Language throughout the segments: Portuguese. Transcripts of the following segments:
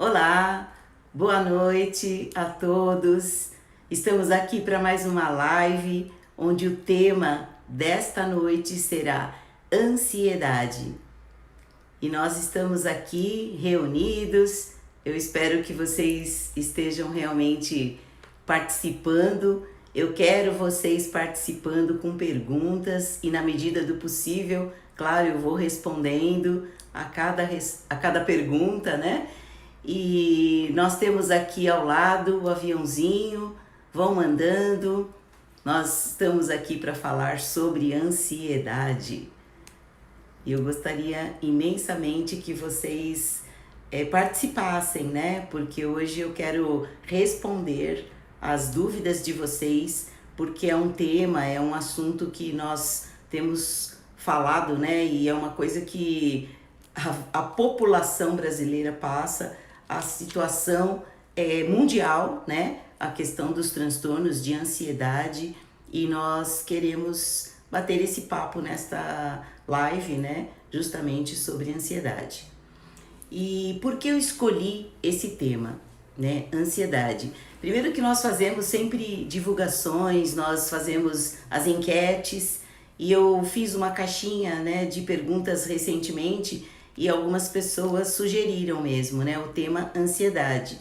Olá, boa noite a todos. Estamos aqui para mais uma live onde o tema desta noite será ansiedade. E nós estamos aqui reunidos. Eu espero que vocês estejam realmente participando. Eu quero vocês participando com perguntas e, na medida do possível, claro, eu vou respondendo a cada pergunta, né? E nós temos aqui ao lado o aviãozinho, vão andando. Nós estamos aqui para falar sobre ansiedade. E eu gostaria imensamente que vocês participassem, né? Porque hoje eu quero responder as dúvidas de vocês, porque é um tema, é um assunto que nós temos falado, né? E é uma coisa que a população brasileira passa, a situação mundial, né? A questão dos transtornos de ansiedade, e nós queremos bater esse papo nesta live, né? Justamente sobre ansiedade. E por que eu escolhi esse tema, né? Ansiedade. Primeiro que nós fazemos sempre divulgações, nós fazemos as enquetes, e eu fiz uma caixinha, né, de perguntas recentemente, e algumas pessoas sugeriram mesmo, né, o tema ansiedade.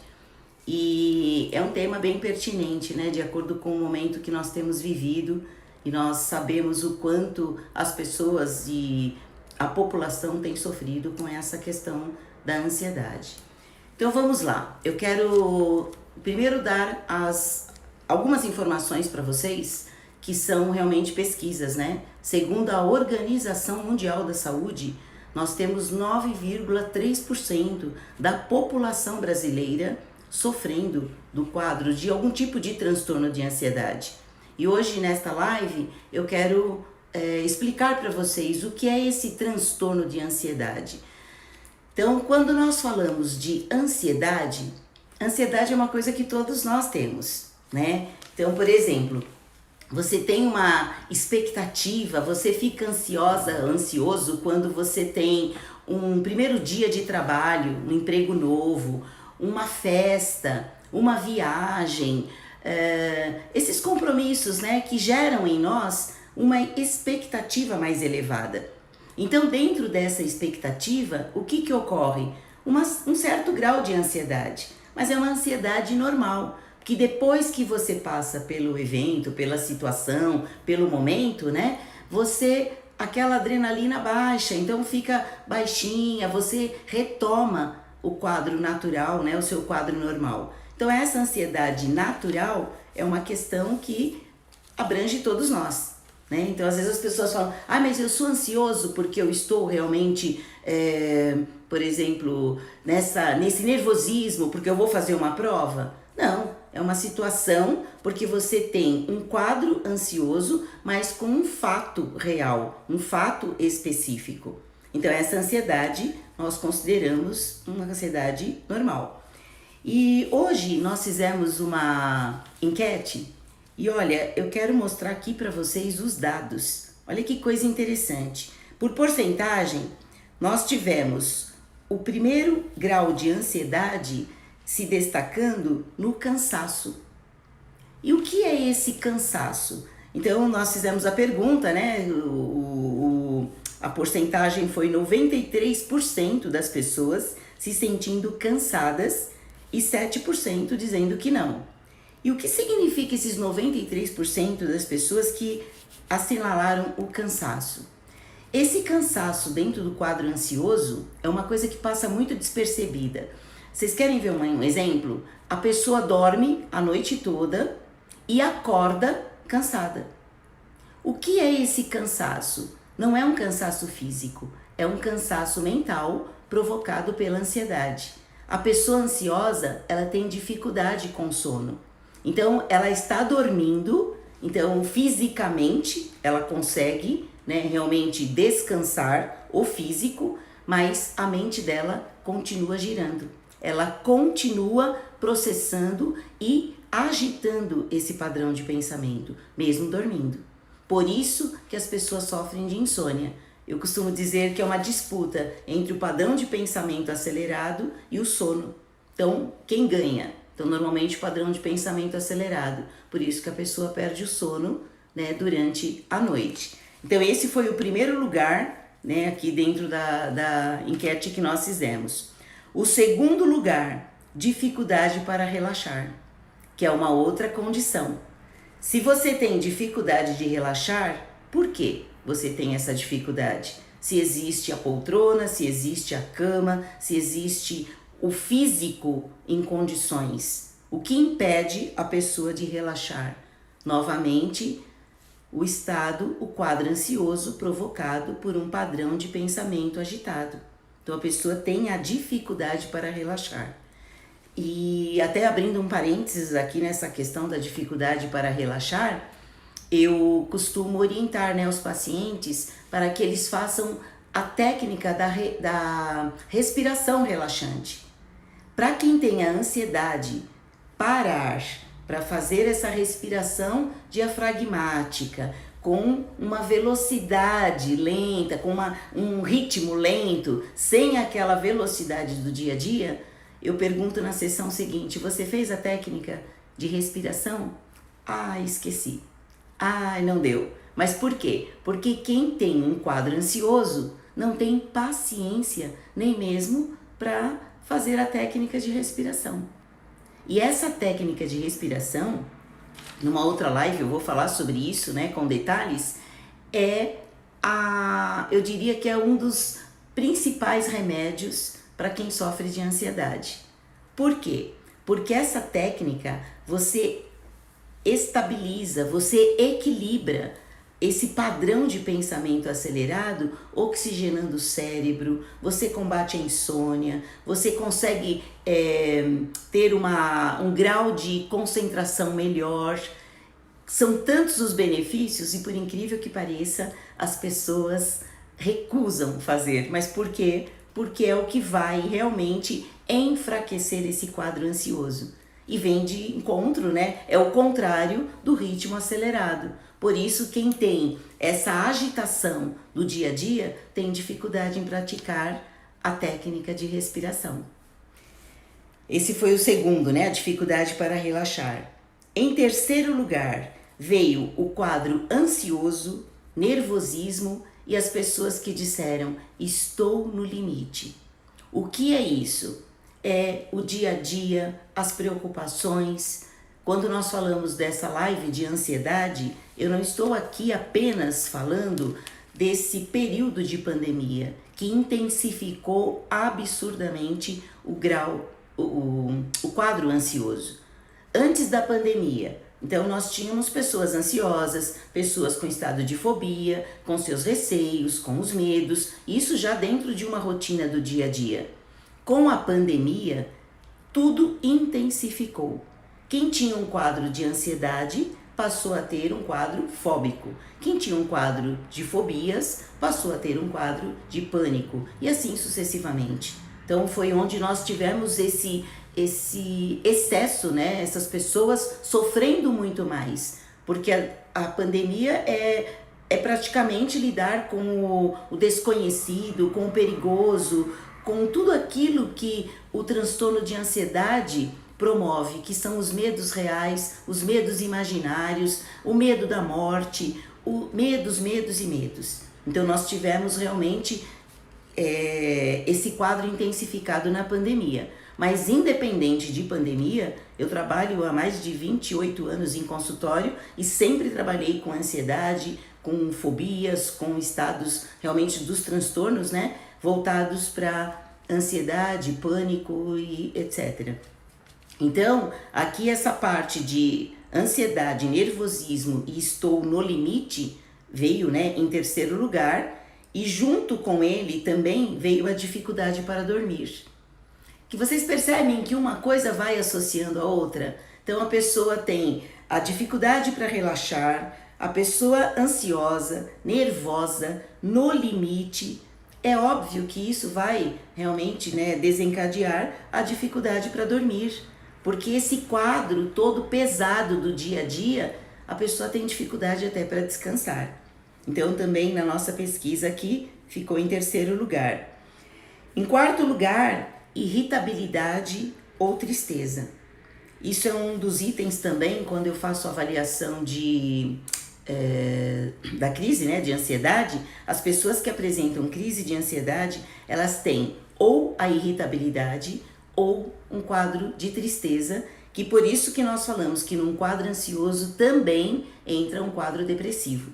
E é um tema bem pertinente, né, de acordo com o momento que nós temos vivido, e nós sabemos o quanto as pessoas e a população tem sofrido com essa questão da ansiedade. Então vamos lá, eu quero primeiro dar algumas informações para vocês, que são realmente pesquisas, né? Segundo a Organização Mundial da Saúde, nós temos 9,3% da população brasileira sofrendo do quadro de algum tipo de transtorno de ansiedade. E hoje, nesta live, eu quero explicar para vocês o que é esse transtorno de ansiedade. Então, quando nós falamos de ansiedade, ansiedade é uma coisa que todos nós temos, né? Então, por exemplo, você tem uma expectativa, você fica ansioso quando você tem um primeiro dia de trabalho, um emprego novo, uma festa, uma viagem, esses compromissos, né, que geram em nós uma expectativa mais elevada. Então, dentro dessa expectativa, o que ocorre? Um certo grau de ansiedade, mas é uma ansiedade normal, que depois que você passa pelo evento, pela situação, pelo momento, né, aquela adrenalina baixa, então fica baixinha, você retoma o quadro natural, né, o seu quadro normal. Então essa ansiedade natural é uma questão que abrange todos nós, né? Então às vezes as pessoas falam, mas eu sou ansioso porque eu estou realmente, por exemplo, nesse nervosismo porque eu vou fazer uma prova. Não, é uma situação porque você tem um quadro ansioso, mas com um fato real, um fato específico. Então essa ansiedade nós consideramos uma ansiedade normal. E hoje nós fizemos uma enquete e olha, eu quero mostrar aqui para vocês os dados. Olha que coisa interessante. Por porcentagem, nós tivemos o primeiro grau de ansiedade se destacando no cansaço. E o que é esse cansaço? Então nós fizemos a pergunta, né? A porcentagem foi 93% das pessoas se sentindo cansadas e 7% dizendo que não. E o que significa esses 93% das pessoas que assinalaram o cansaço? Esse cansaço dentro do quadro ansioso é uma coisa que passa muito despercebida. Vocês querem ver um exemplo? A pessoa dorme a noite toda e acorda cansada. O que é esse cansaço? Não é um cansaço físico, é um cansaço mental provocado pela ansiedade. A pessoa ansiosa, ela tem dificuldade com sono. Então, ela está dormindo, então fisicamente ela consegue, né, realmente descansar o físico, mas a mente dela continua girando. Ela continua processando e agitando esse padrão de pensamento, mesmo dormindo. Por isso que as pessoas sofrem de insônia. Eu costumo dizer que é uma disputa entre o padrão de pensamento acelerado e o sono. Então, quem ganha? Então, normalmente, padrão de pensamento acelerado. Por isso que a pessoa perde o sono, né, durante a noite. Então, esse foi o primeiro lugar, né, aqui dentro da enquete que nós fizemos. O segundo lugar, dificuldade para relaxar, que é uma outra condição. Se você tem dificuldade de relaxar, por quê você tem essa dificuldade? Se existe a poltrona, se existe a cama, se existe o físico em condições. O que impede a pessoa de relaxar? Novamente, o quadro ansioso provocado por um padrão de pensamento agitado. Então a pessoa tem a dificuldade para relaxar. E até abrindo um parênteses aqui nessa questão da dificuldade para relaxar, eu costumo orientar, né, os pacientes para que eles façam a técnica da respiração relaxante. Para quem tem a ansiedade, parar para fazer essa respiração diafragmática com uma velocidade lenta, com um ritmo lento, sem aquela velocidade do dia a dia, eu pergunto na sessão seguinte: você fez a técnica de respiração? Ah, esqueci. Ah, não deu. Mas por quê? Porque quem tem um quadro ansioso não tem paciência nem mesmo para fazer a técnica de respiração. E essa técnica de respiração, numa outra live eu vou falar sobre isso, né, com detalhes, eu diria que é um dos principais remédios para quem sofre de ansiedade. Por quê? Porque essa técnica você estabiliza, você equilibra esse padrão de pensamento acelerado, oxigenando o cérebro, você combate a insônia, você consegue ter um grau de concentração melhor. São tantos os benefícios e, por incrível que pareça, as pessoas recusam fazer. Mas por quê? Porque é o que vai realmente enfraquecer esse quadro ansioso. E vem de encontro, né? É o contrário do ritmo acelerado. Por isso, quem tem essa agitação do dia a dia tem dificuldade em praticar a técnica de respiração. Esse foi o segundo, né? A dificuldade para relaxar. Em terceiro lugar, veio o quadro ansioso, nervosismo e as pessoas que disseram: estou no limite. O que é isso? É o dia a dia, as preocupações. Quando nós falamos dessa live de ansiedade, eu não estou aqui apenas falando desse período de pandemia que intensificou absurdamente o quadro ansioso. Antes da pandemia, então nós tínhamos pessoas ansiosas, pessoas com estado de fobia, com seus receios, com os medos, isso já dentro de uma rotina do dia a dia. Com a pandemia, tudo intensificou. Quem tinha um quadro de ansiedade passou a ter um quadro fóbico. Quem tinha um quadro de fobias passou a ter um quadro de pânico e assim sucessivamente. Então foi onde nós tivemos esse excesso, né? Essas pessoas sofrendo muito mais, porque a pandemia é praticamente lidar com o desconhecido, com o perigoso, com tudo aquilo que o transtorno de ansiedade promove, que são os medos reais, os medos imaginários, o medo da morte, medos. Então nós tivemos realmente esse quadro intensificado na pandemia. Mas independente de pandemia, eu trabalho há mais de 28 anos em consultório e sempre trabalhei com ansiedade, com fobias, com estados realmente dos transtornos, né? Voltados para ansiedade, pânico e etc. Então, aqui essa parte de ansiedade, nervosismo e estou no limite veio, né, em terceiro lugar, e junto com ele também veio a dificuldade para dormir. Que vocês percebem que uma coisa vai associando a outra. Então a pessoa tem a dificuldade para relaxar, a pessoa ansiosa, nervosa, no limite. É óbvio que isso vai realmente, né, desencadear a dificuldade para dormir, porque esse quadro todo pesado do dia a dia, a pessoa tem dificuldade até para descansar. Então também na nossa pesquisa aqui ficou em terceiro lugar. Em quarto lugar, irritabilidade ou tristeza. Isso é um dos itens também quando eu faço avaliação da crise, né, de ansiedade. As pessoas que apresentam crise de ansiedade, elas têm ou a irritabilidade ou um quadro de tristeza, que por isso que nós falamos que num quadro ansioso também entra um quadro depressivo.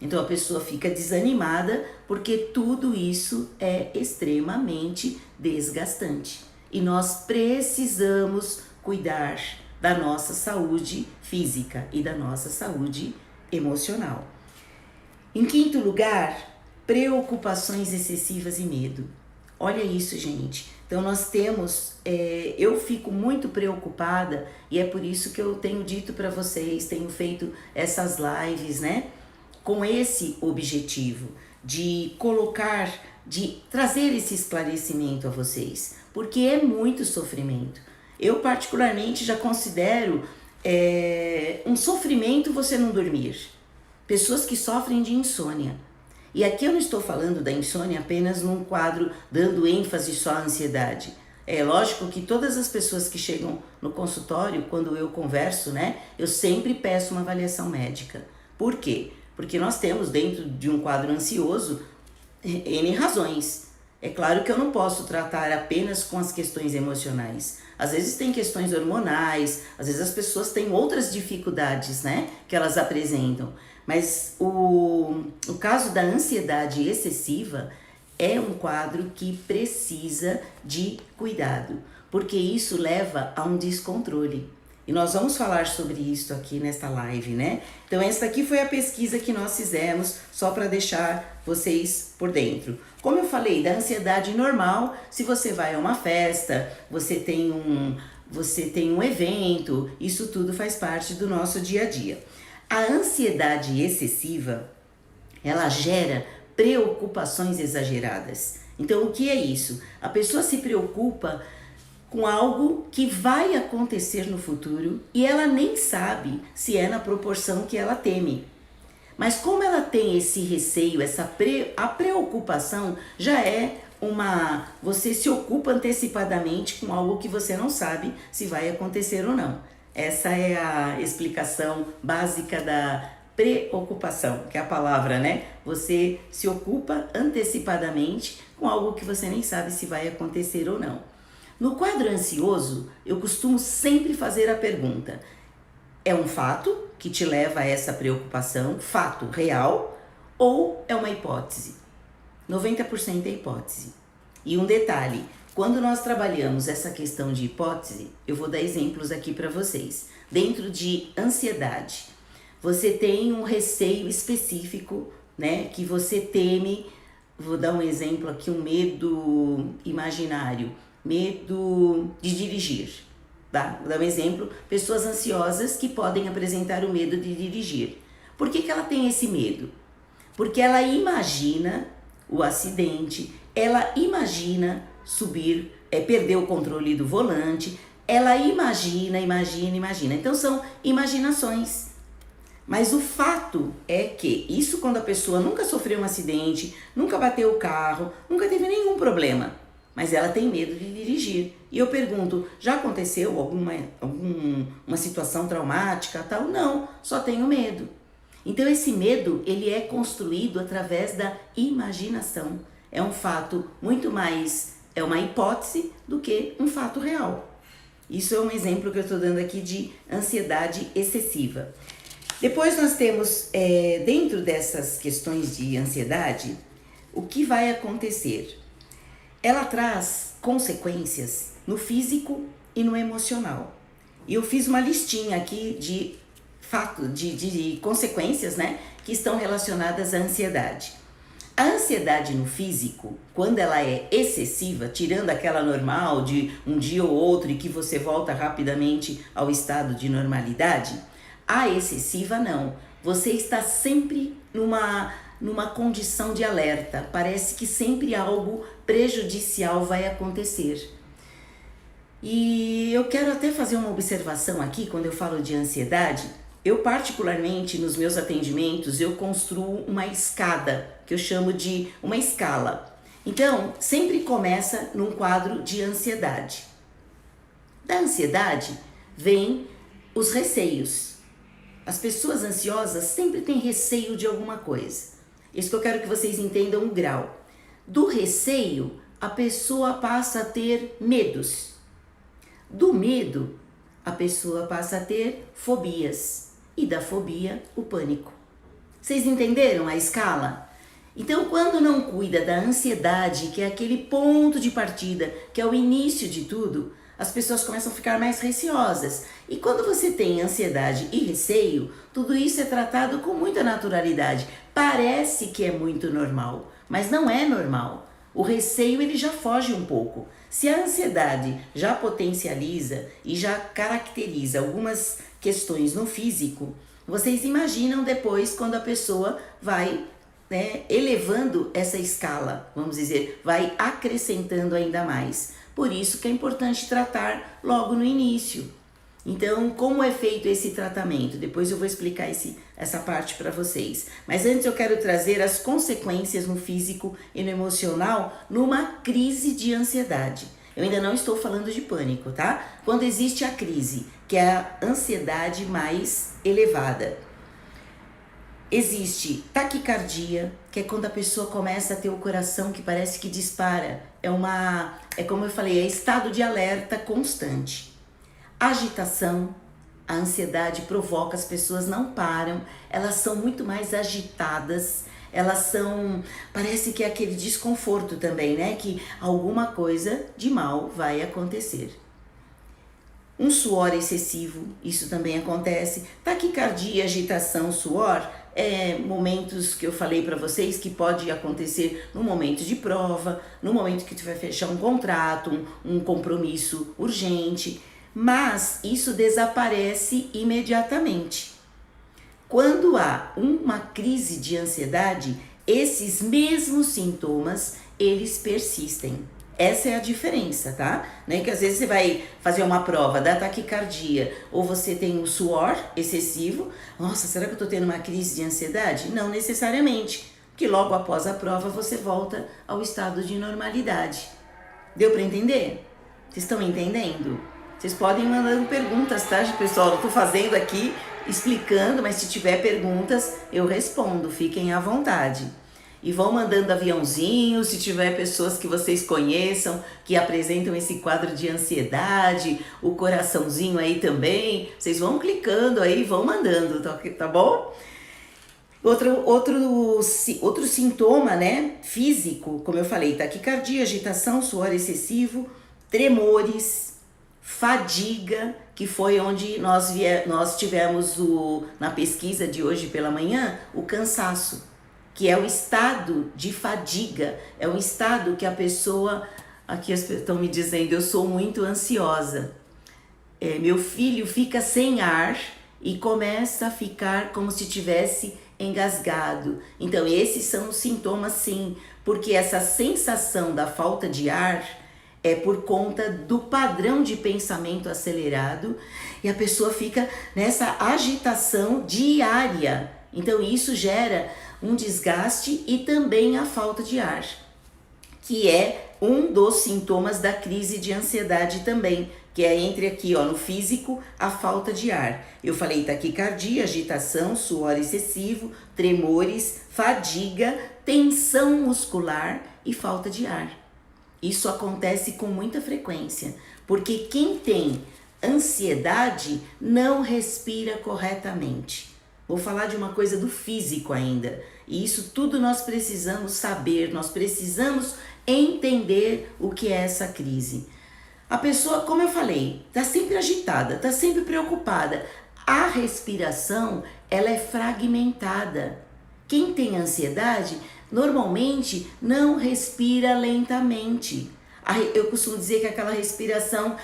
Então a pessoa fica desanimada porque tudo isso é extremamente desgastante. E nós precisamos cuidar da nossa saúde física e da nossa saúde emocional. Em quinto lugar, preocupações excessivas e medo. Olha isso, gente. Então nós temos, eu fico muito preocupada e é por isso que eu tenho dito para vocês, tenho feito essas lives, né? Com esse objetivo de colocar, de trazer esse esclarecimento a vocês, porque é muito sofrimento. Eu particularmente já considero um sofrimento você não dormir. Pessoas que sofrem de insônia. E aqui eu não estou falando da insônia apenas num quadro dando ênfase só à ansiedade. É lógico que todas as pessoas que chegam no consultório, quando eu converso, né, eu sempre peço uma avaliação médica. Por quê? Porque nós temos dentro de um quadro ansioso N razões. É claro que eu não posso tratar apenas com as questões emocionais. Às vezes tem questões hormonais, às vezes as pessoas têm outras dificuldades, né, que elas apresentam. Mas o caso da ansiedade excessiva é um quadro que precisa de cuidado, porque isso leva a um descontrole. E nós vamos falar sobre isso aqui nesta live, né? Então essa aqui foi a pesquisa que nós fizemos, só para deixar vocês por dentro. Como eu falei, da ansiedade normal, se você vai a uma festa, você tem um evento, isso tudo faz parte do nosso dia a dia. A ansiedade excessiva, ela gera preocupações exageradas. Então, o que é isso? A pessoa se preocupa com algo que vai acontecer no futuro e ela nem sabe se é na proporção que ela teme. Mas como ela tem esse receio, a preocupação já é você se ocupa antecipadamente com algo que você não sabe se vai acontecer ou não. Essa é a explicação básica da preocupação, que é a palavra, né? Você se ocupa antecipadamente com algo que você nem sabe se vai acontecer ou não. No quadro ansioso, eu costumo sempre fazer a pergunta: é um fato que te leva a essa preocupação, fato real, ou é uma hipótese? 90% é hipótese. E um detalhe, quando nós trabalhamos essa questão de hipótese, eu vou dar exemplos aqui para vocês. Dentro de ansiedade, você tem um receio específico, né, que você teme. Vou dar um exemplo aqui, um medo imaginário, medo de dirigir. Tá? Vou dar um exemplo, pessoas ansiosas que podem apresentar o medo de dirigir. Por que ela tem esse medo? Porque ela imagina o acidente, ela imagina perder o controle do volante, ela imagina. Então são imaginações. Mas o fato é que isso quando a pessoa nunca sofreu um acidente, nunca bateu o carro, nunca teve nenhum problema, mas ela tem medo de dirigir. E eu pergunto, já aconteceu alguma situação traumática, tal? Não, só tenho medo. Então esse medo, ele é construído através da imaginação. É um fato muito mais, é uma hipótese do que um fato real. Isso é um exemplo que eu estou dando aqui de ansiedade excessiva. Depois nós temos, dentro dessas questões de ansiedade, o que vai acontecer? Ela traz consequências no físico e no emocional. E eu fiz uma listinha aqui de consequências, né, que estão relacionadas à ansiedade. A ansiedade no físico, quando ela é excessiva, tirando aquela normal de um dia ou outro e que você volta rapidamente ao estado de normalidade, a excessiva não. Você está sempre numa condição de alerta. Parece que sempre algo prejudicial vai acontecer. E eu quero até fazer uma observação aqui quando eu falo de ansiedade. Eu particularmente nos meus atendimentos eu construo uma escada, que eu chamo de uma escala. Então, sempre começa num quadro de ansiedade. Da ansiedade vem os receios. As pessoas ansiosas sempre têm receio de alguma coisa. Isso que eu quero que vocês entendam o grau. Do receio, a pessoa passa a ter medos. Do medo, a pessoa passa a ter fobias. E da fobia, o pânico. Vocês entenderam a escala? Então, quando não cuida da ansiedade, que é aquele ponto de partida, que é o início de tudo, as pessoas começam a ficar mais receosas. E quando você tem ansiedade e receio, tudo isso é tratado com muita naturalidade. Parece que é muito normal, mas não é normal. O receio ele já foge um pouco. Se a ansiedade já potencializa e já caracteriza algumas questões no físico, vocês imaginam depois quando a pessoa vai elevando essa escala, vamos dizer, vai acrescentando ainda mais. Por isso que é importante tratar logo no início. Então, como é feito esse tratamento? Depois eu vou explicar essa parte para vocês. Mas antes eu quero trazer as consequências no físico e no emocional numa crise de ansiedade. Eu ainda não estou falando de pânico, tá? Quando existe a crise, que é a ansiedade mais elevada. Existe taquicardia, que é quando a pessoa começa a ter o coração que parece que dispara. É como eu falei, é estado de alerta constante. Agitação, a ansiedade provoca, as pessoas não param, elas são muito mais agitadas, parece que é aquele desconforto também, né? Que alguma coisa de mal vai acontecer. Um suor excessivo, isso também acontece. Taquicardia, agitação, suor, momentos que eu falei para vocês que pode acontecer no momento de prova, no momento que tu vai fechar um contrato, um compromisso urgente, mas isso desaparece imediatamente. Quando há uma crise de ansiedade, esses mesmos sintomas, eles persistem. Essa é a diferença, tá? Né? Que às vezes você vai fazer uma prova da taquicardia ou você tem um suor excessivo. Nossa, será que eu tô tendo uma crise de ansiedade? Não necessariamente, porque logo após a prova você volta ao estado de normalidade. Deu para entender? Vocês estão entendendo? Vocês podem ir mandando perguntas, tá, pessoal? Eu tô fazendo aqui, explicando, mas se tiver perguntas, eu respondo. Fiquem à vontade. E vão mandando aviãozinho, se tiver pessoas que vocês conheçam, que apresentam esse quadro de ansiedade, o coraçãozinho aí também, vocês vão clicando aí, vão mandando, tá bom? Outro sintoma, né, físico, como eu falei, taquicardia, agitação, suor excessivo, tremores, fadiga, que foi onde nós tivemos na pesquisa de hoje pela manhã, o cansaço, que é o estado de fadiga, é um estado que a pessoa, aqui as pessoas estão me dizendo, eu sou muito ansiosa, meu filho fica sem ar e começa a ficar como se tivesse engasgado. Então esses são os sintomas sim, porque essa sensação da falta de ar é por conta do padrão de pensamento acelerado e a pessoa fica nessa agitação diária. Então isso gera um desgaste e também a falta de ar, que é um dos sintomas da crise de ansiedade também, que é entre aqui, ó, no físico, a falta de ar. Eu falei taquicardia, agitação, suor excessivo, tremores, fadiga, tensão muscular e falta de ar. Isso acontece com muita frequência, porque quem tem ansiedade não respira corretamente. Vou falar de uma coisa do físico ainda, e isso tudo nós precisamos saber, nós precisamos entender o que é essa crise. A pessoa, como eu falei, está sempre agitada, está sempre preocupada. A respiração, ela é fragmentada. Quem tem ansiedade, normalmente não respira lentamente. Eu costumo dizer que aquela respiração,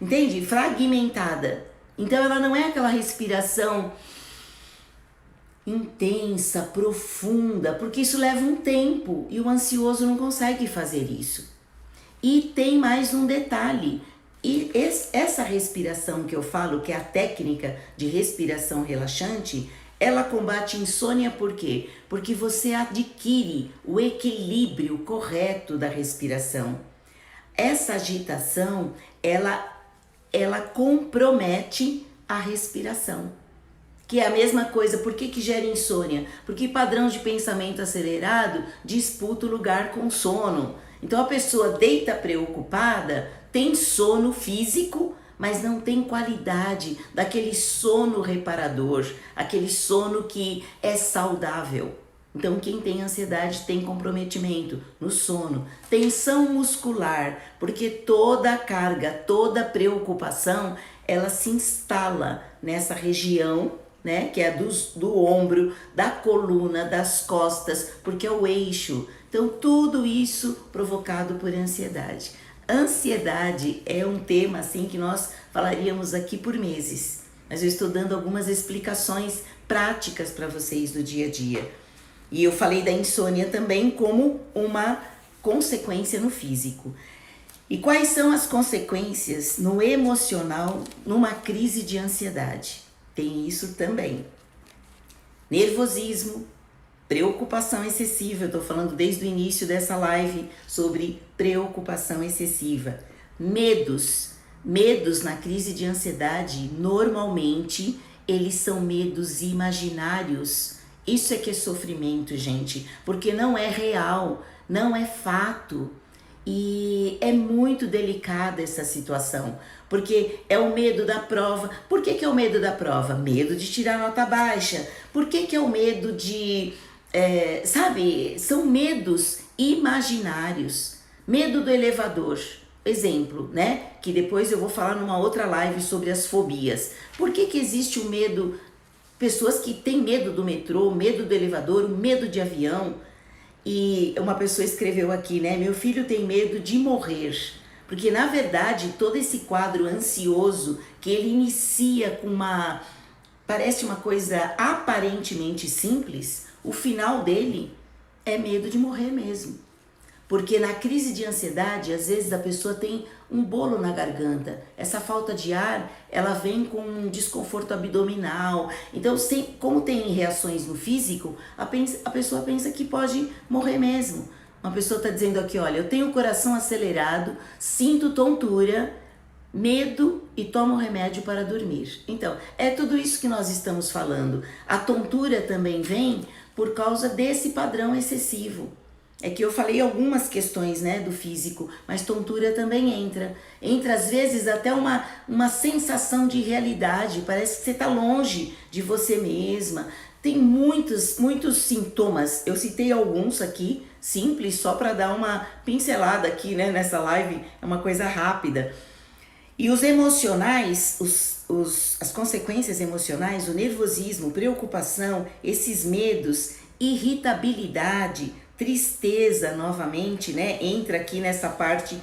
entende? Fragmentada. Então ela não é aquela respiração intensa, profunda, porque isso leva um tempo e o ansioso não consegue fazer isso. E tem mais um detalhe, e essa respiração que eu falo, que é a técnica de respiração relaxante, ela combate insônia por quê? Porque você adquire o equilíbrio correto da respiração. essa agitação, ela compromete a respiração. Que é a mesma coisa, por que gera insônia? Porque padrão de pensamento acelerado disputa o lugar com sono. Então a pessoa deita preocupada, tem sono físico, mas não tem qualidade daquele sono reparador, aquele sono que é saudável. Então quem tem ansiedade tem comprometimento no sono, tensão muscular, porque toda a carga, toda a preocupação, ela se instala nessa região, né, que é do ombro, da coluna, das costas, porque é o eixo. Então tudo isso provocado por ansiedade. Ansiedade é um tema assim que nós falaríamos aqui por meses, mas eu estou dando algumas explicações práticas para vocês do dia a dia. E eu falei da insônia também como uma consequência no físico. E quais são as consequências no emocional numa crise de ansiedade? Tem isso também. Nervosismo, preocupação excessiva. Eu estou falando desde o início dessa live sobre preocupação excessiva. Medos. Medos na crise de ansiedade, normalmente, eles são medos imaginários. Isso é que é sofrimento, gente, porque não é real, não é fato. E é muito delicada essa situação, porque é o medo da prova. Por que é o medo da prova? Medo de tirar nota baixa. Por que é o medo de... sabe, são medos imaginários. Medo do elevador, exemplo, né? Que depois eu vou falar numa outra live sobre as fobias. Por que existe o medo? Pessoas que têm medo do metrô, medo do elevador, medo de avião. E uma pessoa escreveu aqui, né? Meu filho tem medo de morrer. Porque, na verdade, todo esse quadro ansioso que ele inicia com parece uma coisa aparentemente simples, o final dele é medo de morrer mesmo. Porque na crise de ansiedade, às vezes a pessoa tem um bolo na garganta. Essa falta de ar, ela vem com um desconforto abdominal. Então, como tem reações no físico, a pessoa pensa que pode morrer mesmo. Uma pessoa está dizendo aqui, olha, eu tenho o coração acelerado, sinto tontura, medo e tomo remédio para dormir. Então, é tudo isso que nós estamos falando. A tontura também vem por causa desse padrão excessivo. É que eu falei algumas questões, né, do físico, mas tontura também entra. Entra, às vezes, até uma sensação de realidade. Parece que você está longe de você mesma. Tem muitos sintomas. Eu citei alguns aqui, simples, só para dar uma pincelada aqui, né, nessa live. É uma coisa rápida. E os emocionais, as consequências emocionais, o nervosismo, preocupação, esses medos, irritabilidade, tristeza novamente, né? Entra aqui nessa parte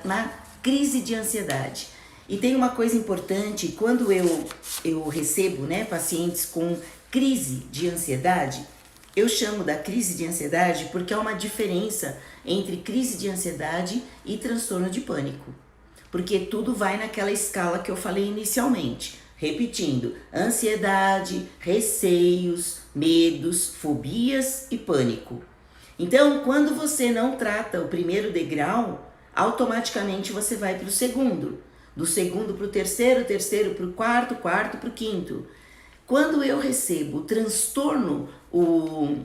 na crise de ansiedade. E tem uma coisa importante, quando eu recebo, né, pacientes com crise de ansiedade, eu chamo da crise de ansiedade porque há uma diferença entre crise de ansiedade e transtorno de pânico. Porque tudo vai naquela escala que eu falei inicialmente. Repetindo, ansiedade, receios, medos, fobias e pânico. Então, quando você não trata o primeiro degrau, automaticamente você vai para o segundo. Do segundo para o terceiro, terceiro para o quarto, quarto para o quinto. Quando eu recebo o transtorno,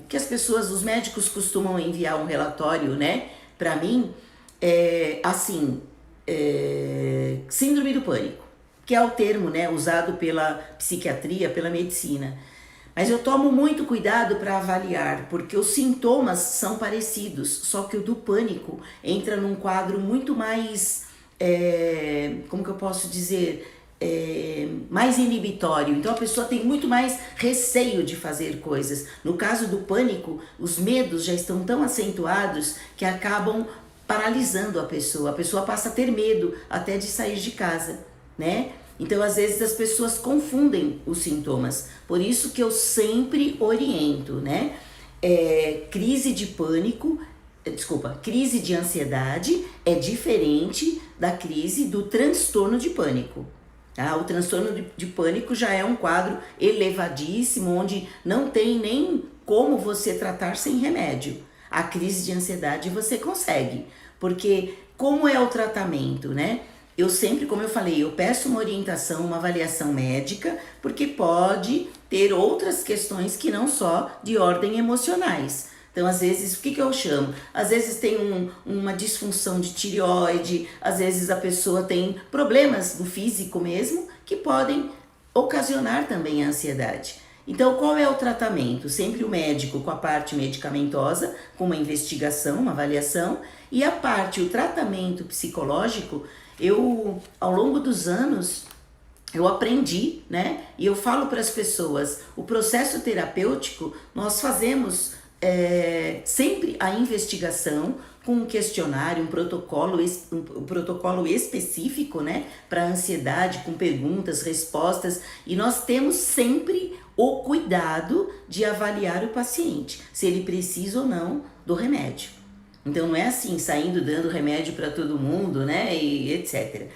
que as pessoas, os médicos costumam enviar um relatório, né, para mim, síndrome do pânico, que é o termo, né, usado pela psiquiatria, pela medicina. Mas eu tomo muito cuidado para avaliar, porque os sintomas são parecidos, só que o do pânico entra num quadro muito mais, como que eu posso dizer, mais inibitório. Então a pessoa tem muito mais receio de fazer coisas. No caso do pânico, os medos já estão tão acentuados que acabam paralisando a pessoa passa a ter medo até de sair de casa, né? Então, às vezes, as pessoas confundem os sintomas. Por isso que eu sempre oriento, né? Crise de pânico, crise de ansiedade é diferente da crise do transtorno de pânico. Tá? O transtorno de pânico já é um quadro elevadíssimo, onde não tem nem como você tratar sem remédio. A crise de ansiedade você consegue, porque como é o tratamento, né? Eu sempre, como eu falei, eu peço uma orientação, uma avaliação médica, porque pode ter outras questões que não só de ordem emocionais. Então, às vezes, o que eu chamo? Às vezes tem uma disfunção de tireoide, às vezes a pessoa tem problemas no físico mesmo, que podem ocasionar também a ansiedade. Então, qual é o tratamento? Sempre o médico com a parte medicamentosa, com uma investigação, uma avaliação, e a parte, o tratamento psicológico, ao longo dos anos, eu aprendi, né? E eu falo para as pessoas, o processo terapêutico, nós fazemos sempre a investigação com um questionário, um protocolo específico, né, para ansiedade, com perguntas, respostas, e nós temos sempre o cuidado de avaliar o paciente, se ele precisa ou não do remédio. Então não é assim, saindo dando remédio para todo mundo, né, e etc.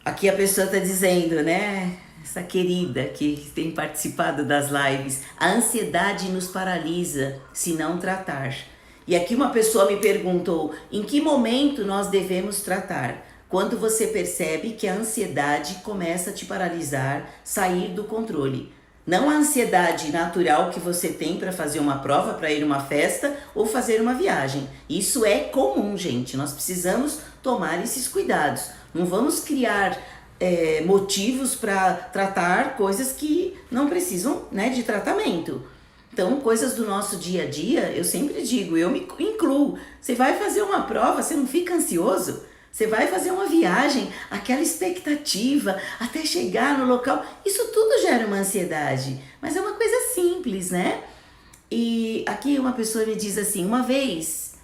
Aqui a pessoa está dizendo, né, essa querida que tem participado das lives, a ansiedade nos paralisa se não tratar. E aqui uma pessoa me perguntou, em que momento nós devemos tratar? Quando você percebe que a ansiedade começa a te paralisar, sair do controle. Não a ansiedade natural que você tem para fazer uma prova, para ir a uma festa ou fazer uma viagem. Isso é comum, gente. Nós precisamos tomar esses cuidados. Não vamos criar motivos para tratar coisas que não precisam, né, de tratamento. Então, coisas do nosso dia a dia, eu sempre digo, eu me incluo. Você vai fazer uma prova, você não fica ansioso? Você vai fazer uma viagem, aquela expectativa até chegar no local, isso tudo gera uma ansiedade, mas é uma coisa simples, né? E aqui uma pessoa me diz assim, uma vez,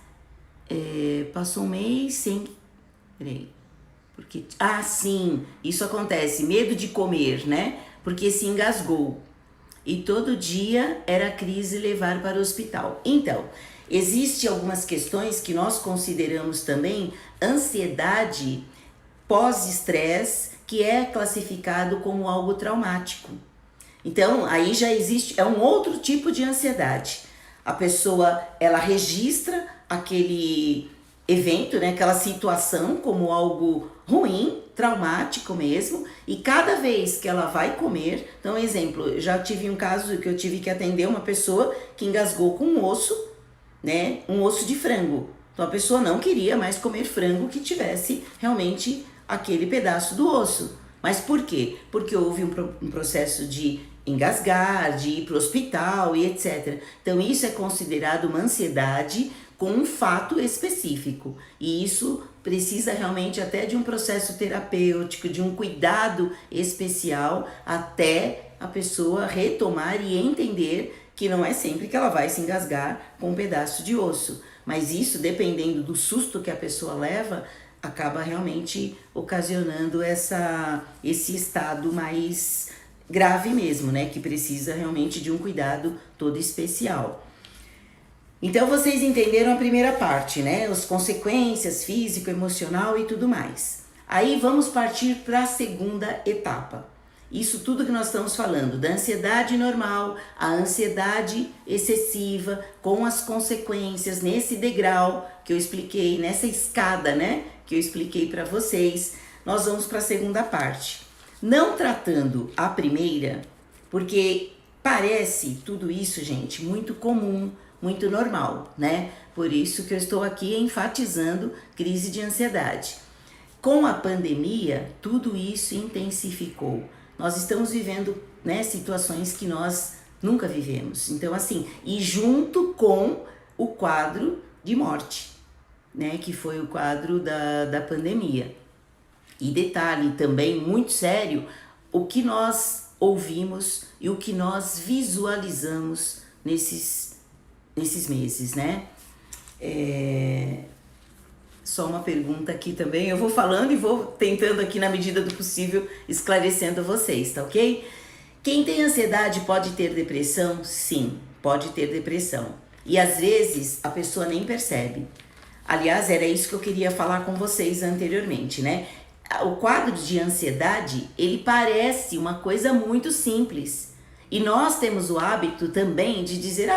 passou um mês sem... Peraí, porque... Ah, sim, isso acontece, medo de comer, né? Porque se engasgou. E todo dia era crise levar para o hospital. Então, existem algumas questões que nós consideramos também ansiedade pós-estresse, que é classificado como algo traumático. Então, aí já existe, é um outro tipo de ansiedade. A pessoa, ela registra aquele evento, né, aquela situação como algo ruim, traumático mesmo, e cada vez que ela vai comer, então exemplo, já tive um caso que eu tive que atender uma pessoa que engasgou com um osso, né, um osso de frango. Então a pessoa não queria mais comer frango que tivesse realmente aquele pedaço do osso. Mas por quê? Porque houve um processo de engasgar, de ir para o hospital e etc. Então isso é considerado uma ansiedade com um fato específico. E isso precisa realmente até de um processo terapêutico, de um cuidado especial até a pessoa retomar e entender que não é sempre que ela vai se engasgar com um pedaço de osso. Mas isso, dependendo do susto que a pessoa leva, acaba realmente ocasionando esse estado mais grave mesmo, né? Que precisa realmente de um cuidado todo especial. Então vocês entenderam a primeira parte, né? As consequências físico, emocional e tudo mais. Aí vamos partir para a segunda etapa. Isso tudo que nós estamos falando, da ansiedade normal, a ansiedade excessiva, com as consequências nesse degrau que eu expliquei, nessa escada, né? Que eu expliquei para vocês. Nós vamos para a segunda parte. Não tratando a primeira, porque parece tudo isso, gente, muito comum, muito normal, né? Por isso que eu estou aqui enfatizando crise de ansiedade. Com a pandemia, tudo isso intensificou. Nós estamos vivendo, né, situações que nós nunca vivemos. Então, assim, e junto com o quadro de morte, né? Que foi o quadro da pandemia. E detalhe também muito sério, o que nós ouvimos e o que nós visualizamos nesses meses, né? Só uma pergunta aqui também, eu vou falando e vou tentando aqui na medida do possível esclarecendo vocês, tá ok? Quem tem ansiedade pode ter depressão? Sim, pode ter depressão. E às vezes a pessoa nem percebe. Aliás, era isso que eu queria falar com vocês anteriormente, né? O quadro de ansiedade, ele parece uma coisa muito simples. E nós temos o hábito também de dizer,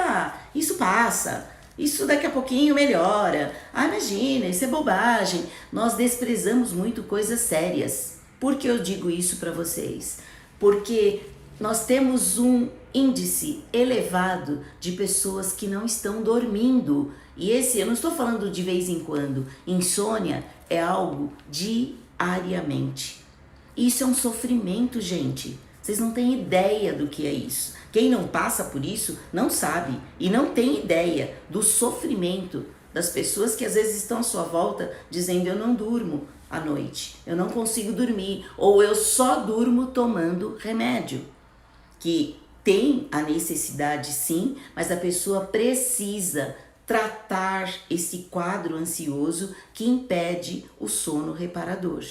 isso passa, isso daqui a pouquinho melhora. Ah, imagina, isso é bobagem. Nós desprezamos muito coisas sérias. Por que eu digo isso para vocês? Porque nós temos um índice elevado de pessoas que não estão dormindo. E esse, eu não estou falando de vez em quando. Insônia é algo diariamente. Isso é um sofrimento, gente. Vocês não têm ideia do que é isso. Quem não passa por isso não sabe e não tem ideia do sofrimento das pessoas que às vezes estão à sua volta dizendo: eu não durmo à noite, eu não consigo dormir, ou eu só durmo tomando remédio. Que tem a necessidade sim, mas a pessoa precisa tratar esse quadro ansioso que impede o sono reparador.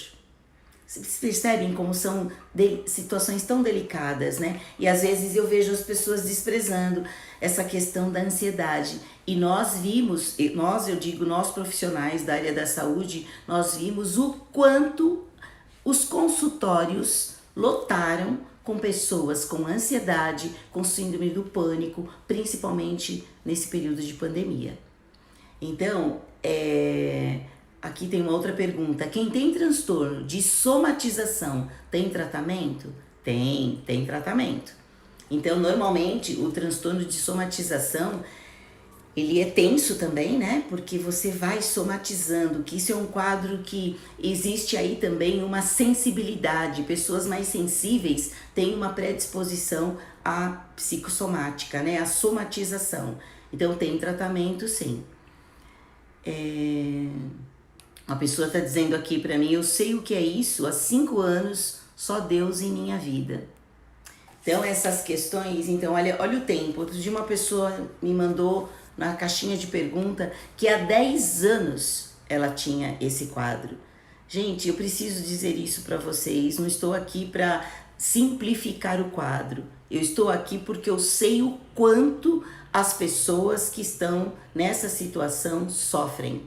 Vocês percebem como são situações tão delicadas, né? E às vezes eu vejo as pessoas desprezando essa questão da ansiedade. E nós vimos, eu digo nós profissionais da área da saúde, nós vimos o quanto os consultórios lotaram com pessoas com ansiedade, com síndrome do pânico, principalmente nesse período de pandemia. Então, aqui tem uma outra pergunta. Quem tem transtorno de somatização tem tratamento? Tem tratamento. Então, normalmente, o transtorno de somatização, ele é tenso também, né? Porque você vai somatizando, que isso é um quadro que existe aí também uma sensibilidade. Pessoas mais sensíveis têm uma predisposição à psicossomática, né? À somatização. Então, tem tratamento, sim. Uma pessoa está dizendo aqui para mim: eu sei o que é isso há 5 anos, só Deus em minha vida. Então essas questões, então olha o tempo. Outro dia uma pessoa me mandou na caixinha de pergunta que há 10 anos ela tinha esse quadro. Gente, eu preciso dizer isso para vocês, não estou aqui para simplificar o quadro. Eu estou aqui porque eu sei o quanto as pessoas que estão nessa situação sofrem,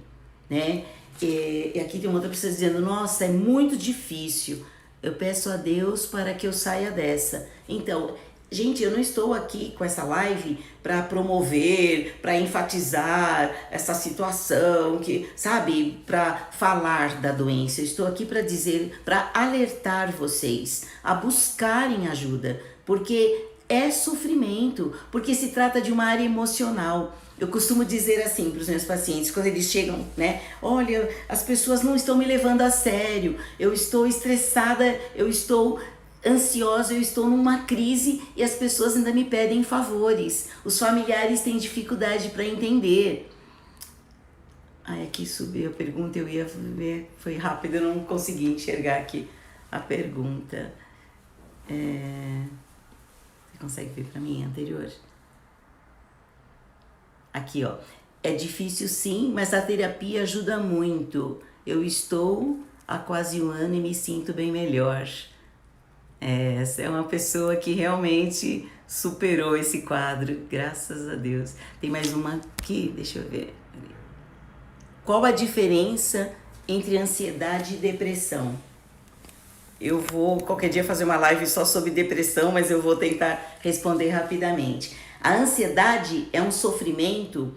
né? E aqui tem uma outra pessoa dizendo: nossa, é muito difícil, eu peço a Deus para que eu saia dessa. Então, gente, eu não estou aqui com essa live para promover, para enfatizar essa situação, que, sabe, para falar da doença. Eu estou aqui para dizer, para alertar vocês a buscarem ajuda, porque é sofrimento, porque se trata de uma área emocional. Eu costumo dizer assim para os meus pacientes, quando eles chegam, né? Olha, as pessoas não estão me levando a sério, eu estou estressada, eu estou ansiosa, eu estou numa crise e as pessoas ainda me pedem favores. Os familiares têm dificuldade para entender. Ai, aqui subiu a pergunta, eu ia ver, foi rápido, eu não consegui enxergar aqui a pergunta. Você consegue ver para mim, anterior? Aqui, ó. É difícil sim, mas a terapia ajuda muito. Eu estou há quase 1 ano e me sinto bem melhor. Essa é uma pessoa que realmente superou esse quadro, graças a Deus. Tem mais uma aqui, deixa eu ver. Qual a diferença entre ansiedade e depressão? Eu vou qualquer dia fazer uma live só sobre depressão, mas eu vou tentar responder rapidamente. A ansiedade é um sofrimento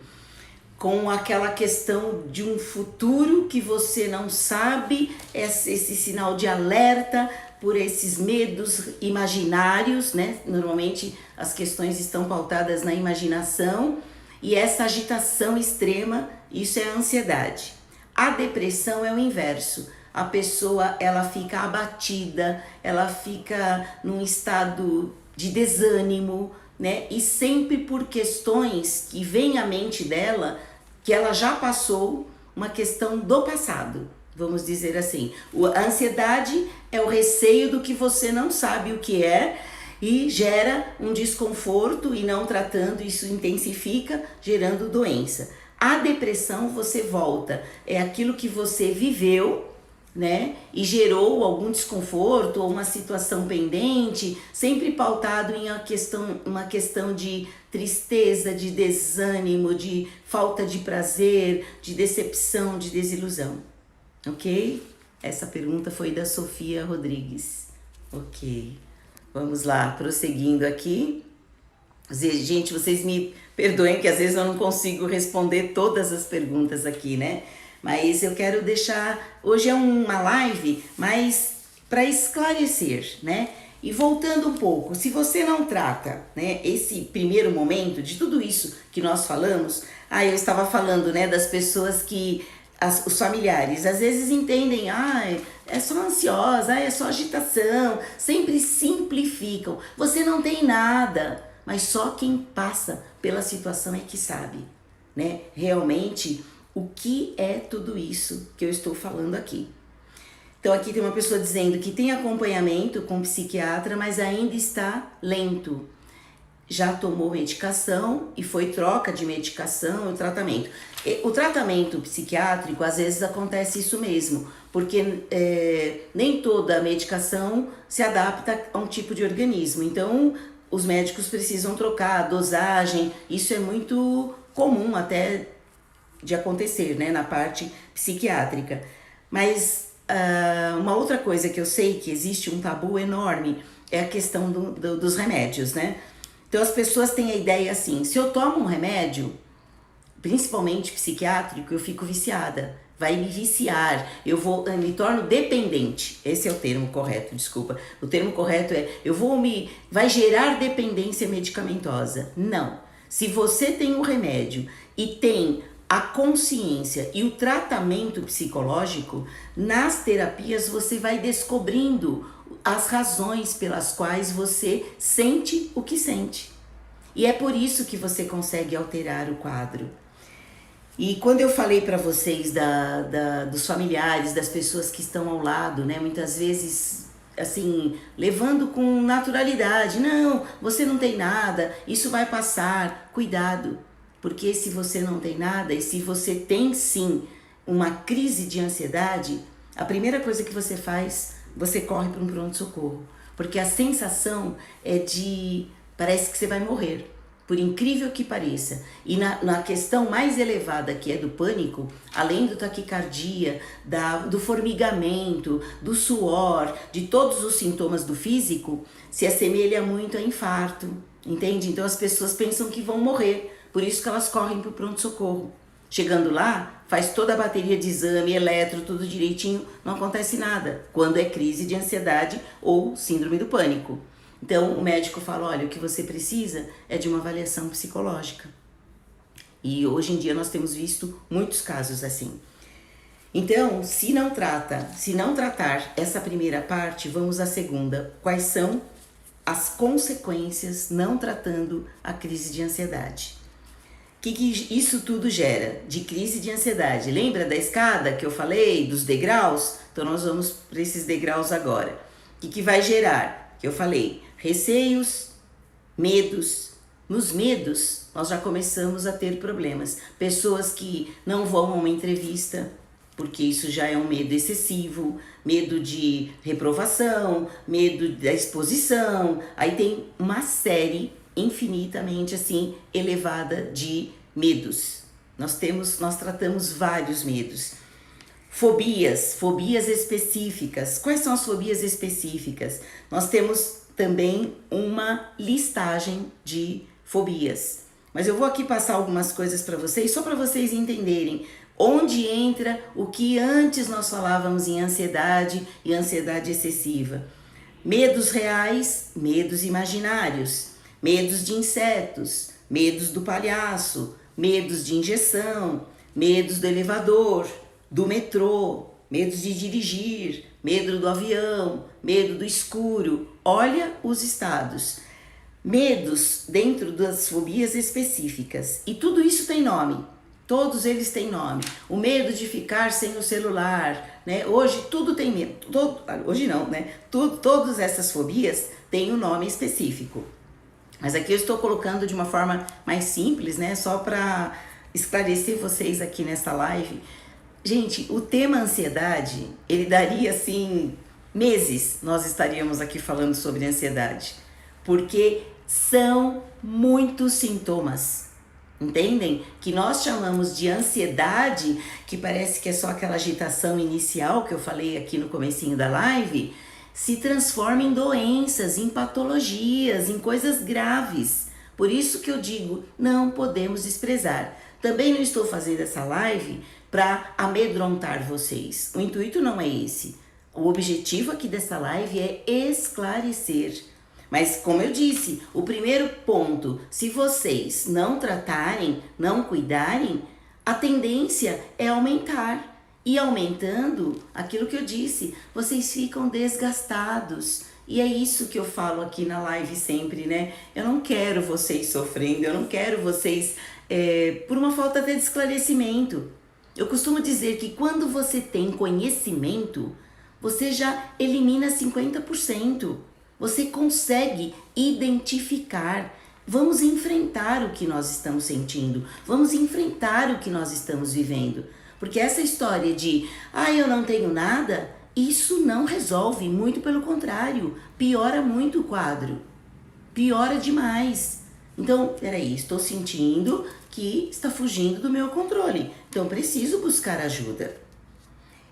com aquela questão de um futuro que você não sabe, esse sinal de alerta por esses medos imaginários, né? Normalmente as questões estão pautadas na imaginação, e essa agitação extrema, isso é a ansiedade. A depressão é o inverso. A pessoa, ela fica abatida, ela fica num estado de desânimo, né? E sempre por questões que vêm à mente dela, que ela já passou, uma questão do passado, vamos dizer assim. A ansiedade é o receio do que você não sabe o que é e gera um desconforto, e não tratando, isso intensifica, gerando doença. A depressão, você volta, é aquilo que você viveu, né? E gerou algum desconforto ou uma situação pendente, sempre pautado em uma questão de tristeza, de desânimo, de falta de prazer, de decepção, de desilusão. Ok? Essa pergunta foi da Sofia Rodrigues. Ok. Vamos lá, prosseguindo aqui. Gente, vocês me perdoem que às vezes eu não consigo responder todas as perguntas aqui, né? Mas eu quero deixar... Hoje é uma live, mas para esclarecer, né? E voltando um pouco, se você não trata, né, esse primeiro momento de tudo isso que nós falamos, eu estava falando, né, das pessoas que, os familiares, às vezes entendem, é só ansiosa, é só agitação, sempre simplificam. Você não tem nada, mas só quem passa pela situação é que sabe, né, realmente o que é tudo isso que eu estou falando aqui. Então aqui tem uma pessoa dizendo que tem acompanhamento com psiquiatra, mas ainda está lento. Já tomou medicação e foi troca de medicação e tratamento. O tratamento psiquiátrico, às vezes acontece isso mesmo, porque nem toda medicação se adapta a um tipo de organismo. Então os médicos precisam trocar a dosagem, isso é muito comum até de acontecer, né, na parte psiquiátrica. Mas uma outra coisa que eu sei que existe um tabu enorme é a questão dos remédios, né? Então as pessoas têm a ideia assim, se eu tomo um remédio, principalmente psiquiátrico, eu fico viciada, vai me viciar, eu me torno dependente. Esse é o termo correto, desculpa. O termo correto é, vai gerar dependência medicamentosa. Não. Se você tem um remédio e tem a consciência e o tratamento psicológico, nas terapias você vai descobrindo as razões pelas quais você sente o que sente. E é por isso que você consegue alterar o quadro. E quando eu falei para vocês dos familiares, das pessoas que estão ao lado, né, muitas vezes assim, levando com naturalidade, não, você não tem nada, isso vai passar, cuidado. Porque se você não tem nada e se você tem sim uma crise de ansiedade, a primeira coisa que você faz, você corre para um pronto-socorro. Porque a sensação é parece que você vai morrer, por incrível que pareça. E na questão mais elevada, que é do pânico, além do taquicardia, do formigamento, do suor, de todos os sintomas do físico, se assemelha muito a infarto, entende? Então as pessoas pensam que vão morrer. Por isso que elas correm para o pronto-socorro. Chegando lá, faz toda a bateria de exame, eletro, tudo direitinho, não acontece nada. Quando é crise de ansiedade ou síndrome do pânico. Então o médico fala, olha, o que você precisa é de uma avaliação psicológica. E hoje em dia nós temos visto muitos casos assim. Então, se não tratar essa primeira parte, vamos à segunda. Quais são as consequências não tratando a crise de ansiedade? O que isso tudo gera de crise de ansiedade? Lembra da escada que eu falei, dos degraus? Então nós vamos para esses degraus agora. O que vai gerar? Que eu falei, receios, medos. Nos medos, nós já começamos a ter problemas. Pessoas que não vão a uma entrevista, porque isso já é um medo excessivo, medo de reprovação, medo da exposição. Aí tem uma série infinitamente assim elevada de medos. Nós tratamos vários medos. Fobias específicas. Quais são as fobias específicas? Nós temos também uma listagem de fobias. Mas eu vou aqui passar algumas coisas para vocês, só para vocês entenderem onde entra o que antes nós falávamos em ansiedade e ansiedade excessiva. Medos reais, medos imaginários. Medos de insetos, medos do palhaço, medos de injeção, medos do elevador, do metrô, medos de dirigir, medo do avião, medo do escuro. Olha os estados. Medos dentro das fobias específicas. E tudo isso tem nome. Todos eles têm nome. O medo de ficar sem o celular, né? Hoje tudo tem medo. Hoje não, né? Todas essas fobias têm um nome específico. Mas aqui eu estou colocando de uma forma mais simples, né? Só para esclarecer vocês aqui nessa live. Gente, o tema ansiedade, ele daria assim meses nós estaríamos aqui falando sobre ansiedade. Porque são muitos sintomas. Entendem? Que nós chamamos de ansiedade, que parece que é só aquela agitação inicial que eu falei aqui no comecinho da live, se transforma em doenças, em patologias, em coisas graves. Por isso que eu digo, não podemos desprezar. Também não estou fazendo essa live para amedrontar vocês. O intuito não é esse. O objetivo aqui dessa live é esclarecer. Mas como eu disse, o primeiro ponto, se vocês não tratarem, não cuidarem, a tendência é aumentar. E aumentando, aquilo que eu disse, vocês ficam desgastados. E é isso que eu falo aqui na live sempre, né? Eu não quero vocês sofrendo, eu não quero vocês por uma falta até de esclarecimento. Eu costumo dizer que quando você tem conhecimento, você já elimina 50%. Você consegue identificar. Vamos enfrentar o que nós estamos sentindo. Vamos enfrentar o que nós estamos vivendo. Porque essa história de, eu não tenho nada, isso não resolve. Muito pelo contrário, piora muito o quadro. Piora demais. Então, peraí, estou sentindo que está fugindo do meu controle. Então, preciso buscar ajuda.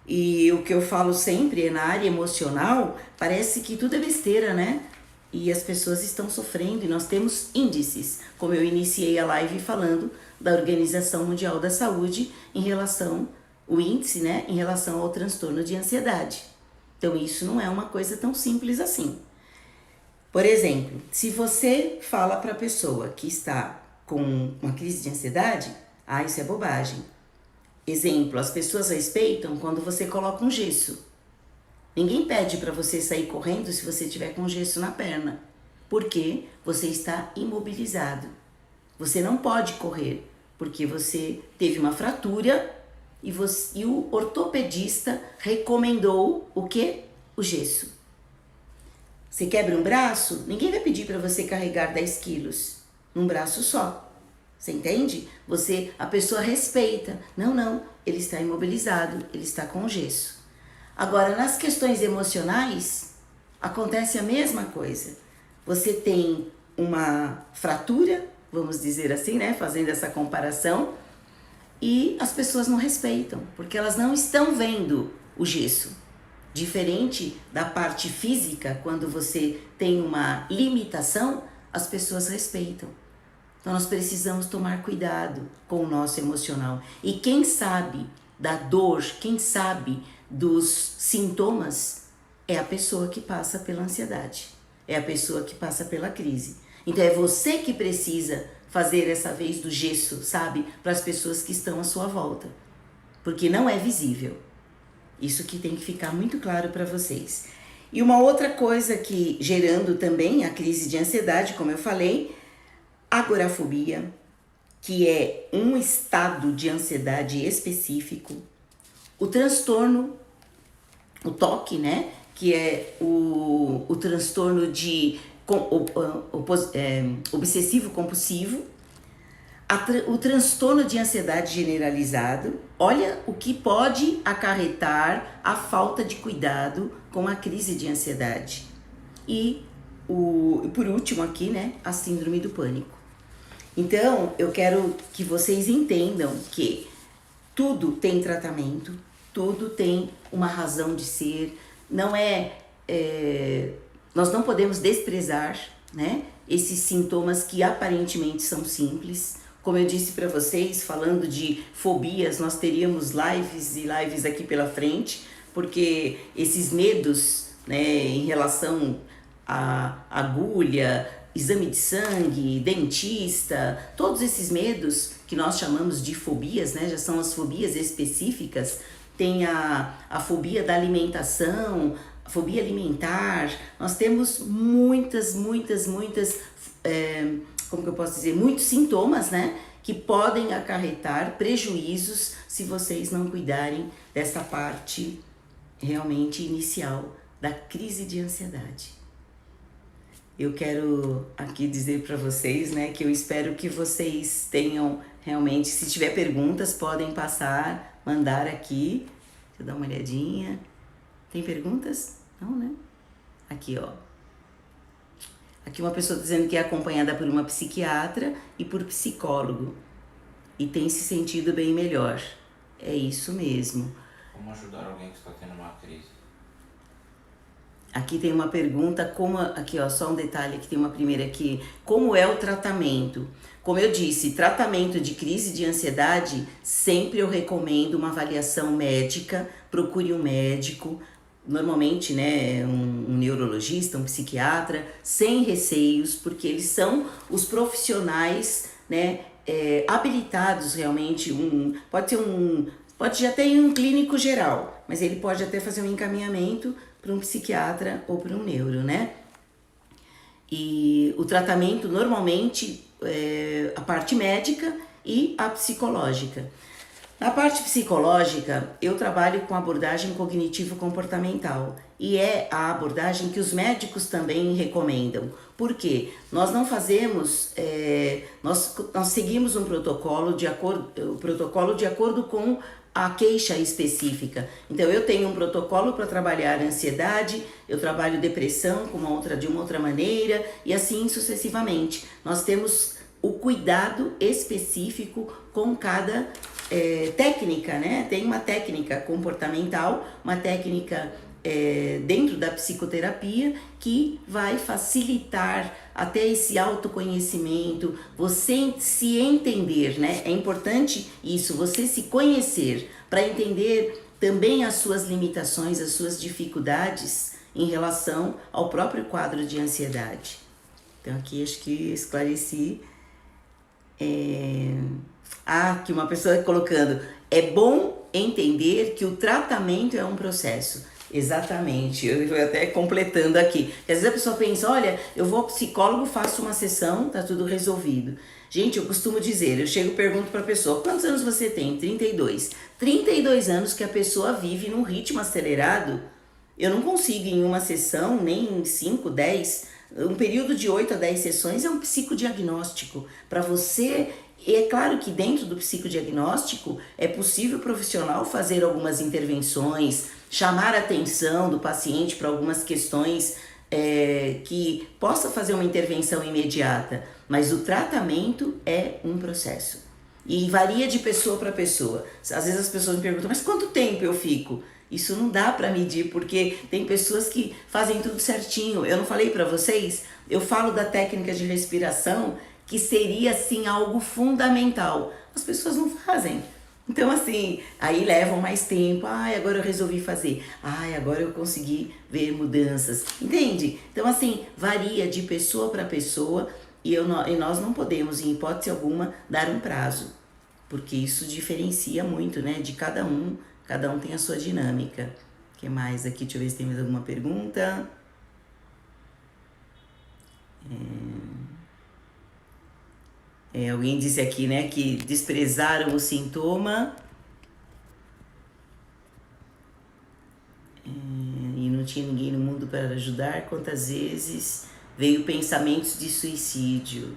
E o que eu falo sempre é na área emocional, parece que tudo é besteira, né? E as pessoas estão sofrendo e nós temos índices, como eu iniciei a live falando da Organização Mundial da Saúde em relação, o índice, né, em relação ao transtorno de ansiedade. Então isso não é uma coisa tão simples assim. Por exemplo, se você fala para a pessoa que está com uma crise de ansiedade, isso é bobagem. Exemplo, as pessoas respeitam quando você coloca um gesso. Ninguém pede para você sair correndo se você tiver com gesso na perna, porque você está imobilizado. Você não pode correr, porque você teve uma fratura e o ortopedista recomendou o quê? O gesso. Você quebra um braço, ninguém vai pedir para você carregar 10 quilos num braço só. Você entende? A pessoa respeita. Não, ele está imobilizado, ele está com gesso. Agora, nas questões emocionais, acontece a mesma coisa. Você tem uma fratura, vamos dizer assim, né? Fazendo essa comparação, e as pessoas não respeitam, porque elas não estão vendo o gesso. Diferente da parte física, quando você tem uma limitação, as pessoas respeitam. Então nós precisamos tomar cuidado com o nosso emocional. E quem sabe da dor, quem sabe dos sintomas, é a pessoa que passa pela ansiedade. É a pessoa que passa pela crise. Então é você que precisa fazer essa vez do gesso, sabe? Para as pessoas que estão à sua volta. Porque não é visível. Isso que tem que ficar muito claro para vocês. E uma outra coisa que gerando também a crise de ansiedade, como eu falei, agorafobia, que é um estado de ansiedade específico, o transtorno, o TOC, né, que é o transtorno de obsessivo compulsivo, o transtorno de ansiedade generalizado. Olha o que pode acarretar a falta de cuidado com a crise de ansiedade. E por último aqui, né, a síndrome do pânico. Então, eu quero que vocês entendam que tudo tem tratamento, tudo tem uma razão de ser. Nós não podemos desprezar, né, esses sintomas que aparentemente são simples. Como eu disse para vocês, falando de fobias, nós teríamos lives e lives aqui pela frente, porque esses medos, né, em relação a agulha, exame de sangue, dentista, todos esses medos que nós chamamos de fobias, né, já são as fobias específicas. Tem a fobia da alimentação, a fobia alimentar. Nós temos muitas, como que eu posso dizer, muitos sintomas, né, que podem acarretar prejuízos se vocês não cuidarem dessa parte realmente inicial da crise de ansiedade. Eu quero aqui dizer para vocês, né, que eu espero que vocês tenham realmente, se tiver perguntas, podem passar, mandar aqui. Deixa eu dar uma olhadinha. Tem perguntas? Não, né? Aqui, ó. Aqui uma pessoa dizendo que é acompanhada por uma psiquiatra e por psicólogo e tem se sentido bem melhor. É isso mesmo. Como ajudar alguém que está tendo uma crise? Aqui tem uma pergunta, aqui ó, só um detalhe, aqui tem uma primeira aqui, como é o tratamento? Como eu disse, tratamento de crise de ansiedade, sempre eu recomendo uma avaliação médica, procure um médico, normalmente, né, um neurologista, um psiquiatra, sem receios, porque eles são os profissionais, né, habilitados realmente, pode já ter um clínico geral, mas ele pode até fazer um encaminhamento para um psiquiatra ou para um neuro, né? E o tratamento normalmente a parte médica e a psicológica. Na parte psicológica, eu trabalho com abordagem cognitivo-comportamental e é a abordagem que os médicos também recomendam. Por quê? Nós não fazemos, nós seguimos um protocolo de acordo com a queixa específica. Então eu tenho um protocolo para trabalhar ansiedade, eu trabalho depressão de uma outra maneira e assim sucessivamente. Nós temos o cuidado específico com cada técnica, né? Tem uma técnica comportamental, uma técnica dentro da psicoterapia que vai facilitar até esse autoconhecimento, você se entender, né? É importante isso, você se conhecer para entender também as suas limitações, as suas dificuldades em relação ao próprio quadro de ansiedade. Então aqui acho que esclareci. Que uma pessoa colocando, é bom entender que o tratamento é um processo. Exatamente, eu vou até completando aqui. Porque às vezes a pessoa pensa, olha, eu vou ao psicólogo, faço uma sessão, tá tudo resolvido. Gente, eu costumo dizer, eu chego e pergunto pra pessoa, quantos anos você tem? 32. 32 anos que a pessoa vive num ritmo acelerado. Eu não consigo em uma sessão, nem em 5, 10, um período de 8 a 10 sessões é um psicodiagnóstico. Para você, é claro que dentro do psicodiagnóstico é possível o profissional fazer algumas intervenções, chamar a atenção do paciente para algumas questões que possa fazer uma intervenção imediata, mas o tratamento é um processo. E varia de pessoa para pessoa. Às vezes as pessoas me perguntam, mas quanto tempo eu fico? Isso não dá para medir, porque tem pessoas que fazem tudo certinho. Eu não falei para vocês? Eu falo da técnica de respiração, que seria, assim, algo fundamental. As pessoas não fazem. Então, assim, aí levam mais tempo. Agora eu resolvi fazer. Agora eu consegui ver mudanças. Entende? Então, assim, varia de pessoa para pessoa e nós não podemos, em hipótese alguma, dar um prazo. Porque isso diferencia muito, né, de cada um. Cada um tem a sua dinâmica. O que mais aqui? Deixa eu ver se tem mais alguma pergunta. Alguém disse aqui, né, que desprezaram o sintoma e não tinha ninguém no mundo para ajudar. Quantas vezes veio pensamentos de suicídio?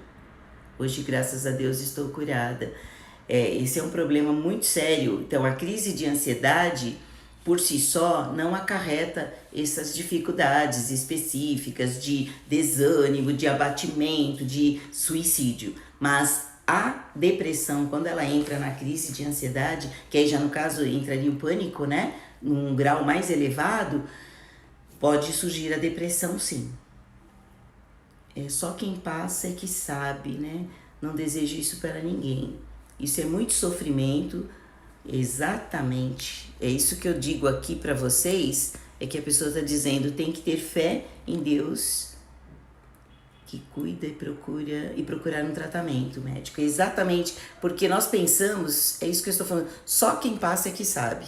Hoje, graças a Deus, estou curada. Esse é um problema muito sério. Então, a crise de ansiedade, por si só, não acarreta essas dificuldades específicas de desânimo, de abatimento, de suicídio. Mas a depressão, quando ela entra na crise de ansiedade, que aí já no caso entraria o pânico, né? Num grau mais elevado, pode surgir a depressão, sim. Só quem passa é que sabe, né? Não desejo isso para ninguém. Isso é muito sofrimento, exatamente. É isso que eu digo aqui para vocês, é que a pessoa está dizendo, tem que ter fé em Deus, que cuida e procurar um tratamento médico. Exatamente, porque nós pensamos, é isso que eu estou falando, só quem passa é que sabe.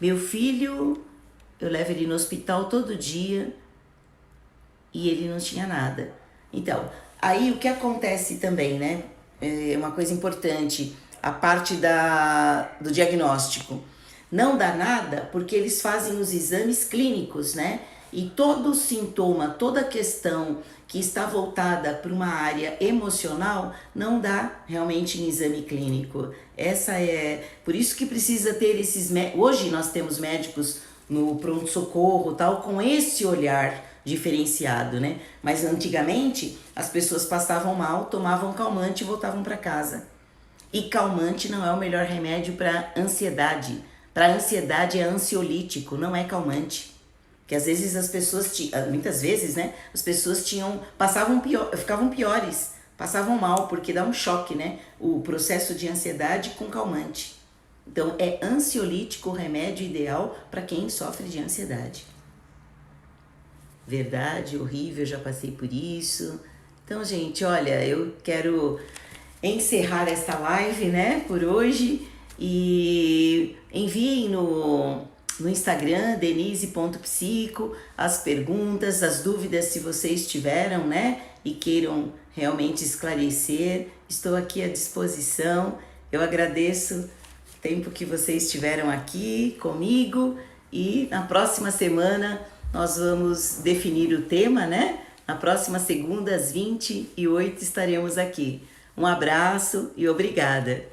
Meu filho, eu levo ele no hospital todo dia e ele não tinha nada. Então, aí o que acontece também, né? É uma coisa importante, a parte do diagnóstico. Não dá nada porque eles fazem os exames clínicos, né? E todo sintoma, toda questão que está voltada para uma área emocional não dá realmente em exame clínico. Por isso que precisa ter hoje nós temos médicos no pronto-socorro, tal, com esse olhar diferenciado, né? Mas antigamente as pessoas passavam mal, tomavam calmante e voltavam para casa. E calmante não é o melhor remédio para ansiedade. Para ansiedade é ansiolítico, não é calmante. Que às vezes as pessoas, muitas vezes, né, as pessoas ficavam piores, passavam mal, porque dá um choque, né, o processo de ansiedade com calmante. Então, é ansiolítico o remédio ideal para quem sofre de ansiedade. Verdade, horrível, já passei por isso. Então, gente, olha, eu quero encerrar esta live, né, por hoje, e enviem no Instagram, denise.psico, as perguntas, as dúvidas, se vocês tiveram, né, e queiram realmente esclarecer. Estou aqui à disposição. Eu agradeço o tempo que vocês estiveram aqui comigo, e na próxima semana nós vamos definir o tema, né? Na próxima segunda, às 20h08, estaremos aqui. Um abraço e obrigada!